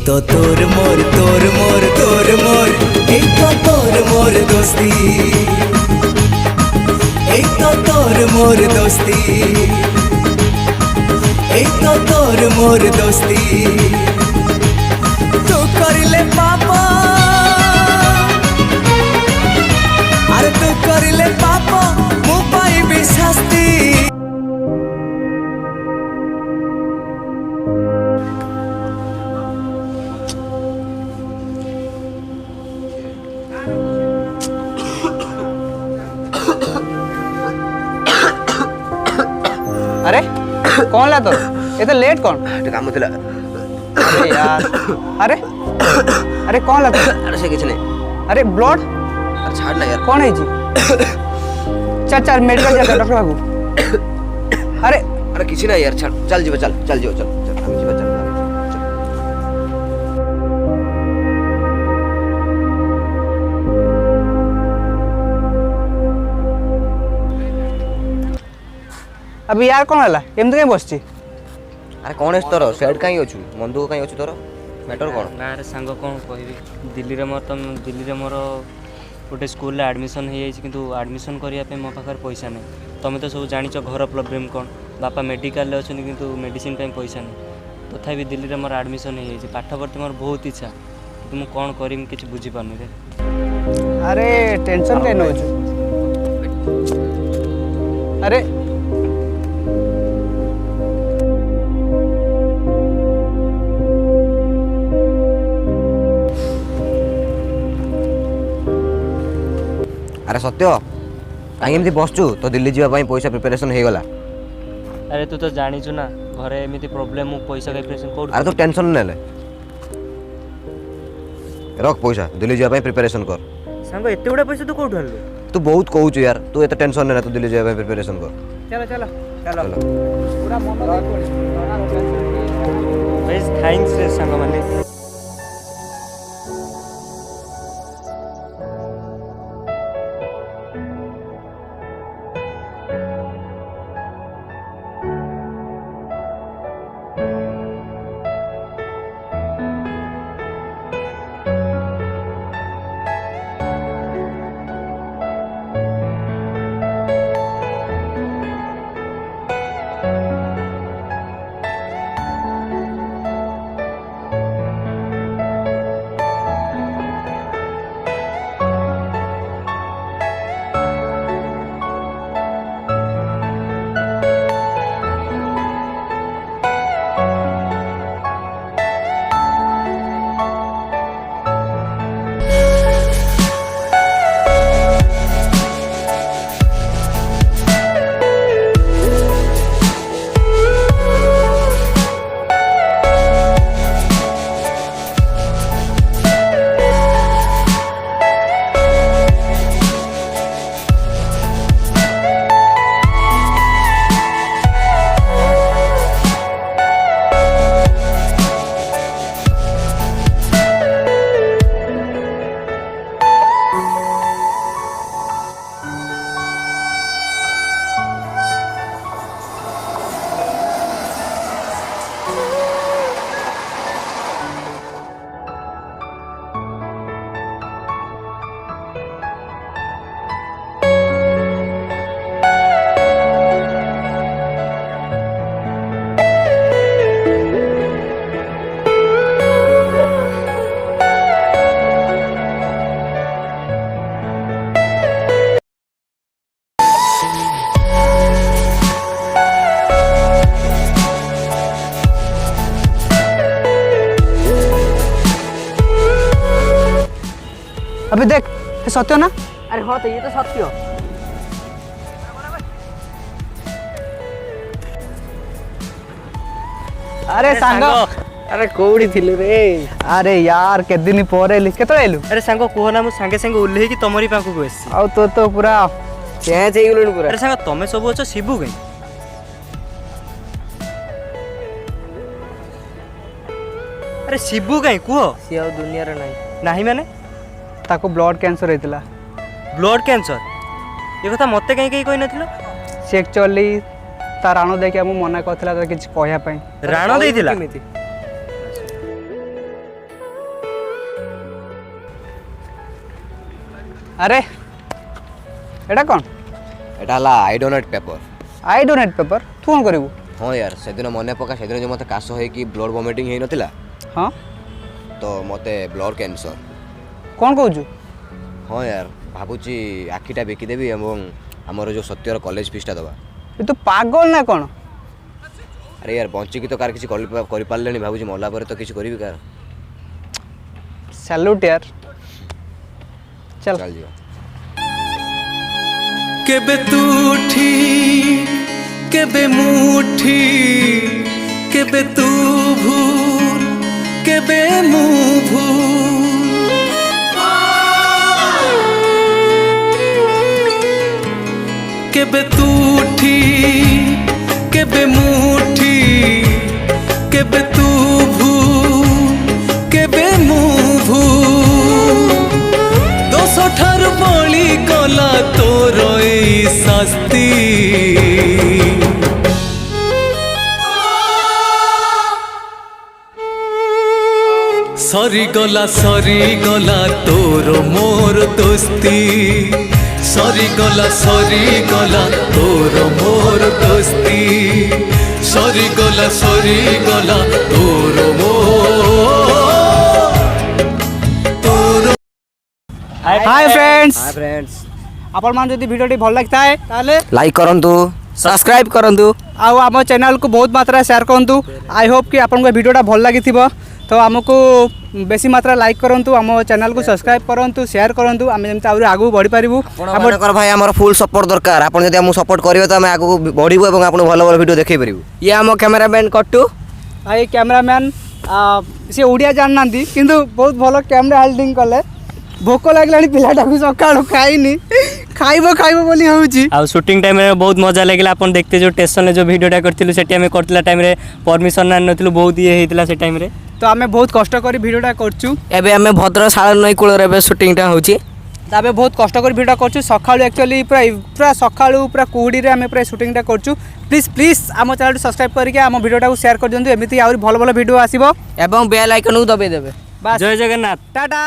तो तोर मोर तोर मोर तोर मोर एक तो तोर मोर दोस्ती एक तो तोर मोर दोस्ती एक तो तोर मोर दोस्ती तू करिले पापा अरे तू करिले पापा मु पाइबी शास्ति अरे कौन ला तो ये तो लेट कौन काम थिला अरे यार अरे अरे कौन ला तो अरे से किछ नहीं अरे ब्लड अरे छाड़ ना यार कौन है जी चल चल मेडिकल जा डॉक्टर बाबू अरे अरे किछ नहीं यार छाड़ चल जीवा चल जीवा चल हम जीवा चल अभी यार कौन हला एमती कहीं बसची अरे कौन है तोर साइड कहीं अछु बंदूक कहीं अछु तोर मैटर कौन ना रे सांग कौन कहबी दिल्ली रे मोर गोटे स्कूल एडमिशन हो जाइए किंतु एडमिशन करने मो पाखे पैसा नहीं तुम तो सब जान घर प्रोब्लेम कौन बापा मेडिकल अच्छा किंतु मेडिसिन पैसा नहीं तथापि दिल्ली रे मोर एडमिशन हो जाइए पाठ प्रति मोर बहुत इच्छा कि मुझे कौन करी किसी बुझीपारनी रे अरे टेंशन कहीं नौ अरे अरे सत्य कहीं एमती बसचु तो दिल्ली जावाई पैसा प्रिपरेशन हो गला अरे तू तो जानीचु ना घरे एमती प्रोब्लेम पैसा प्रिपरेशन कर अरे तू टेंशन नेले रख पैसा दिल्ली जावाई प्रिपरेशन कर सांग एते गुडा पैसा तू कोठु आलु तू बहुत कहूचु यार तू एते टेंशन नेले तू दिल्ली जावाई प्रिपरेशन कर चलो चलो चलो चलो पूरा मन भाई थैंक्स रे सांग माने अबे देख ये सत्य ना अरे हाँ तो ये तो सत्य अरे सांग अरे कोड़ी थिलु रे अरे यार के दिन पर आइलु केतो आइलु अरे सांग कहना मु सांगे सांगे उल्लेही कि तमरी पाखु को एसी आ तो पूरा चेंज हो गलुन पूरा अरे सांग तमे सब अछ शिबु गई अरे शिबु गई कुह सी आ दुनिया रे नहीं नाही माने ताको ब्लड कैंसर होइतिला ब्लड कैंसर ये कथा मते कहीं कहीं कहि नथिलो से एक्चुअली ता राणो देखि हम मना करथिला तो किछ कहया पई राणो देइथिला আরে এটা কোন? এটা হলা আইডোনেট পেপর। আই ডোনেট পেপর তু কোন করিবু? ହଁ ୟାର ସେଦିନ ମନେ ପକା ସେଦିନ ଯେଉଁ ମୋତେ କାଶ ହେଇକି ବ୍ଲଡ଼ ଭମିଟିଂ ହେଇନଥିଲା ହଁ ତ ମୋତେ ବ୍ଲଡ଼ କ୍ୟାନ୍ସର। কোন কହୁଛୁ? ହଁ ୟାର ଭାବୁଛି ଆଖିଟା ବିକିଦେବି ଏବଂ ଆମର ଯେଉଁ ସତ୍ୟର କଲେଜ ଫିସ୍ଟା ଦେବା। ଏ ତୁ ପାଗଳ ନା କ'ଣ? ଆରେ ୟାର ବଞ୍ଚିକି ତ କାହାର କିଛି କରିପାରିଲେଣି, ଭାବୁଛି ମଲା ପରେ ତ କିଛି କରିବି କାହାର। স্যালুট यार চল ଚାଲିଯିବା। কেবে তুঠি কেবে মুঠি কেবে তু ভুল কেবে মু ভুল কেবে তুঠি কেবে মুঠি কেবে তু ভুল কেবে মু ভুল দোষ ঠারু বলি গলা তোর এই শাস্তি সরিগলা তোর মোর দোস্তি সরিগলা তোর মোর দোস্তি সরিগলা তোর মোর হাই ফ্রেন্ডস ହାଏ ଫ୍ରେଣ୍ଡସ୍, ଆପଣ ମାନେ ଯଦି ଭିଡ଼ିଓଟି ଭଲ ଲାଗିଥାଏ ତାହେଲେ ଲାଇକ୍ କରନ୍ତୁ, ସବସ୍କ୍ରାଇବ୍ କରନ୍ତୁ ଆଉ ଆମ ଚ୍ୟାନେଲକୁ ବହୁତ ମାତ୍ରାରେ ସେୟାର କରନ୍ତୁ। ଆଇ ହୋପ୍ କି ଆପଣଙ୍କ ଭିଡ଼ିଓଟା ଭଲ ଲାଗିଥିବ। ତ ଆମକୁ ବେଶୀ ମାତ୍ରା ଲାଇକ୍ କରନ୍ତୁ, ଆମ ଚ୍ୟାନେଲକୁ ସବସ୍କ୍ରାଇବ୍ କରନ୍ତୁ, ସେୟାର କରନ୍ତୁ, ଆମେ ଯେମିତି ଆହୁରି ଆଗକୁ ବଢ଼ିପାରିବୁ। ଆପଣଙ୍କର ଭାଇ ଆମର ଫୁଲ୍ ସପୋର୍ଟ ଦରକାର। ଆପଣ ଯଦି ଆମକୁ ସପୋର୍ଟ କରିବେ ତ ଆମେ ଆଗକୁ ବଢ଼ିବୁ ଏବଂ ଆପଣଙ୍କୁ ଭଲ ଭଲ ଭିଡ଼ିଓ ଦେଖାଇ ପାରିବୁ। ଇଏ ଆମ କ୍ୟାମେରାମ୍ୟାନ୍ କଟୁ। ଆଉ ଏଇ କ୍ୟାମେରାମ୍ୟାନ୍ ସେ ଓଡ଼ିଆ ଜାଣିନାହାନ୍ତି କିନ୍ତୁ ବହୁତ ଭଲ କ୍ୟାମେରା ହୋଲ୍ଡିଂ କଲେ। ଭୋକ ଲାଗିଲାଣି ପିଲାଟାକୁ, ସକାଳୁ ଖାଇନି, ଖାଇବ ବୋଲି ହେଉଛି। ଆଉ ସୁଟିଂ ଟାଇମ୍ରେ ବହୁତ ମଜା ଲାଗିଲା। ଆପଣ ଦେଖିତେ ଯେଉଁ ଷ୍ଟେସନରେ ଯେଉଁ ଭିଡ଼ିଓଟା କରିଥିଲୁ ସେଠି ଆମେ କରିଥିଲା ଟାଇମ୍ରେ ପରମିସନ୍ ଆଣିନଥିଲୁ, ବହୁତ ଇଏ ହେଇଥିଲା ସେ ଟାଇମ୍ରେ। ତ ଆମେ ବହୁତ କଷ୍ଟ କରି ଭିଡ଼ିଓଟା କରୁଛୁ। ଏବେ ଆମେ ଭଦ୍ର ଶାଳ ନଈ କୂଳରେ ଏବେ ସୁଟିଂଟା ହେଉଛି। ତ ଆମେ ବହୁତ କଷ୍ଟ କରି ଭିଡ଼ିଓ କରୁଛୁ ସକାଳୁ, ଆକ୍ଚୁଆଲି ପୁରା ସକାଳୁ ପୁରା କୁହୁଡ଼ିରେ ଆମେ ପୁରା ସୁଟିଂଟା କରୁଛୁ। ପ୍ଲିଜ୍ ଆମ ଚ୍ୟାନେଲକୁ ସବସ୍କ୍ରାଇବ୍ କରିକି ଆମ ଭିଡ଼ିଓଟାକୁ ସେୟାର କରିଦିଅନ୍ତୁ, ଏମିତି ଆହୁରି ଭଲ ଭଲ ଭିଡ଼ିଓ ଆସିବ ଏବଂ ବେଲ୍ ଆଇକନ୍କୁ ଦବାଇ ଦେବେ। ବାସ୍, ଜୟ ଜଗନ୍ନାଥ। ଟାଟା।